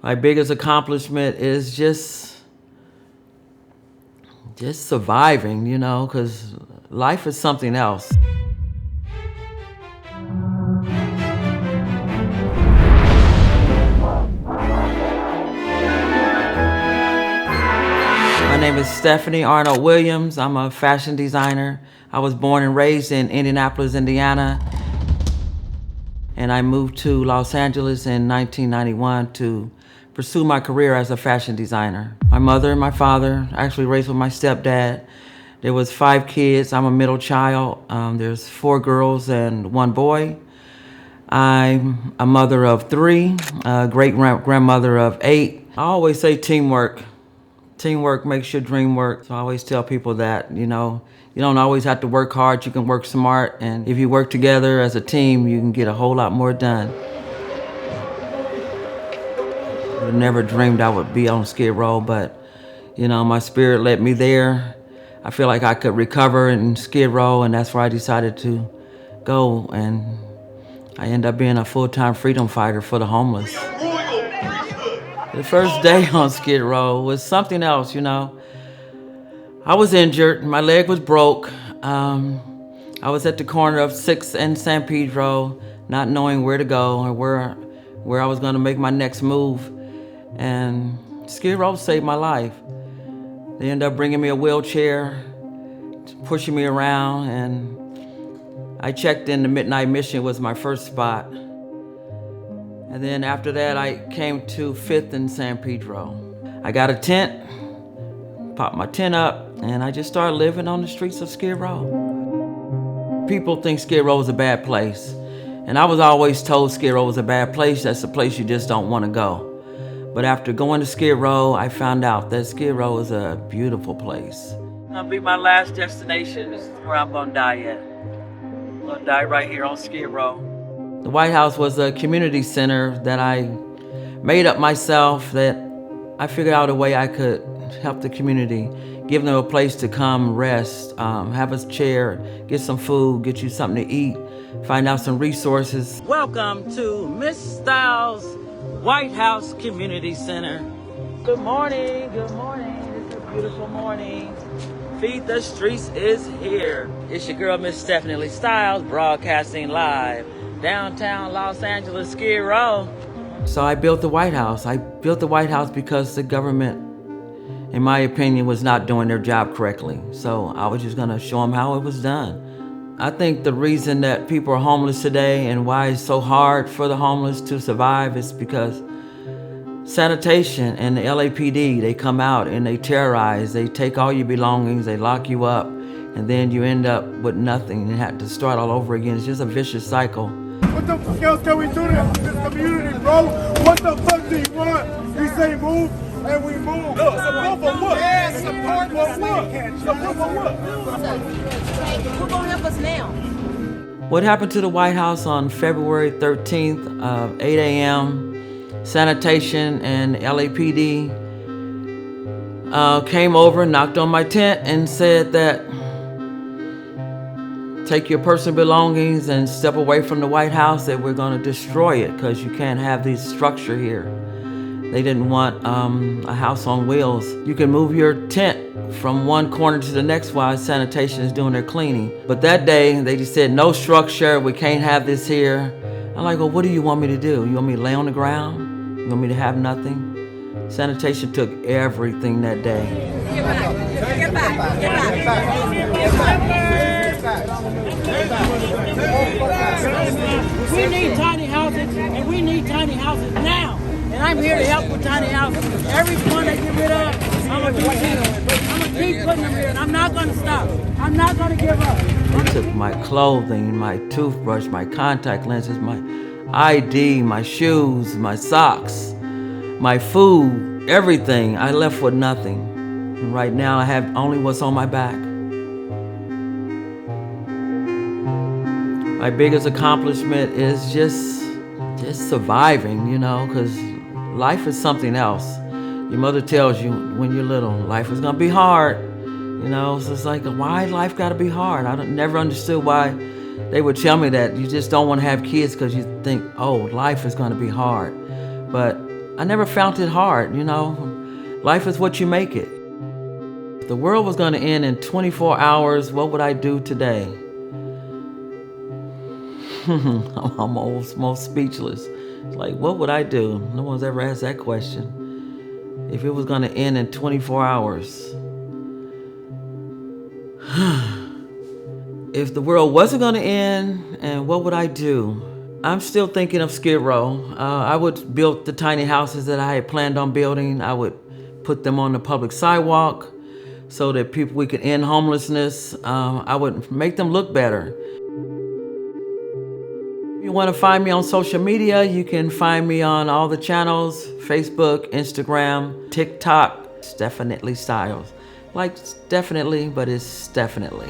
My biggest accomplishment is just surviving, because life is something else. My name is Stephanie Arnold Williams. I'm a fashion designer. I was born and raised in Indianapolis, Indiana, and I moved to Los Angeles in 1991 to pursue my career as a fashion designer. My mother and my father, actually raised with my stepdad. There was 5 kids. I'm a middle child. There's 4 girls and 1 boy. I'm a mother of 3, a great-grandmother of 8. I always say teamwork. Teamwork makes your dream work. So I always tell people that, you don't always have to work hard. You can work smart. And if you work together as a team, you can get a whole lot more done. I never dreamed I would be on Skid Row, but, my spirit led me there. I feel like I could recover in Skid Row, and that's where I decided to go. And I ended up being a full-time freedom fighter for the homeless. The first day on Skid Row was something else, I was injured. My leg was broke. I was at the corner of 6th and San Pedro, not knowing where to go or where I was going to make my next move. And Skid Row saved my life. They ended up bringing me a wheelchair, pushing me around, and I checked in. The Midnight Mission was my first spot. And then after that, I came to 5th and San Pedro. I got a tent, popped my tent up, and I just started living on the streets of Skid Row. People think Skid Row is a bad place. And I was always told Skid Row was a bad place. That's a place you just don't want to go. But after going to Skid Row, I found out that Skid Row is a beautiful place. It'll be my last destination. This is where I'm gonna die at. I'm gonna die right here on Skid Row. The White House was a community center that I made up myself, that I figured out a way I could help the community, give them a place to come rest, have a chair, get some food, get you something to eat, find out some resources. Welcome to Miss Styles White House Community Center. Good morning, good morning. It's a beautiful morning. Feed the Streets is here. It's your girl, Miss Stephanitely Styles, broadcasting live downtown Los Angeles, Skid Row. So I built the White House. I built the White House because the government, in my opinion, was not doing their job correctly. So I was just gonna show them how it was done. I think the reason that people are homeless today and why it's so hard for the homeless to survive is because sanitation and the LAPD, they come out and they terrorize, they take all your belongings, they lock you up, and then you end up with nothing and have to start all over again. It's just a vicious cycle. What the fuck else can we do to this community, bro? What the fuck do you want? We say move, and we move. Look, support for what? Yeah, support for what? Support for what? Who's gonna help us now? What happened to the White House on February 13th, 8 a.m., sanitation and LAPD came over, knocked on my tent, and said that take your personal belongings and step away from the White House, that we're going to destroy it because you can't have this structure here. They didn't want a house on wheels. You can move your tent from one corner to the next while sanitation is doing their cleaning. But that day, they just said, no structure, we can't have this here. I'm like, well, what do you want me to do? You want me to lay on the ground? You want me to have nothing? Sanitation took everything that day. Get back. Get back. Get back. Get back. We need tiny houses, and we need tiny houses now. And I'm here to help with tiny houses. Every one they get rid of, I'm gonna keep putting them here, and I'm not gonna stop. I'm not gonna give up. They took my clothing, my toothbrush, my contact lenses, my ID, my shoes, my socks, my food, everything. I left with nothing. And right now I have only what's on my back. My biggest accomplishment is just surviving, because life is something else. Your mother tells you when you're little, life is gonna be hard. So it's like, why life gotta be hard? I never understood why they would tell me that. You just don't want to have kids because you think, oh, life is gonna be hard. But I never found it hard, you know. Life is what you make it. If the world was going to end in 24 hours, what would I do today? I'm almost speechless. It's like, what would I do? No one's ever asked that question. If it was going to end in 24 hours. If the world wasn't going to end, and what would I do? I'm still thinking of Skid Row. I would build the tiny houses that I had planned on building. I would put them on the public sidewalk so that we could end homelessness. I would make them look better. If you want to find me on social media, you can find me on all the channels, Facebook, Instagram, TikTok, Stephanitely Styles. Like definitely, but it's definitely.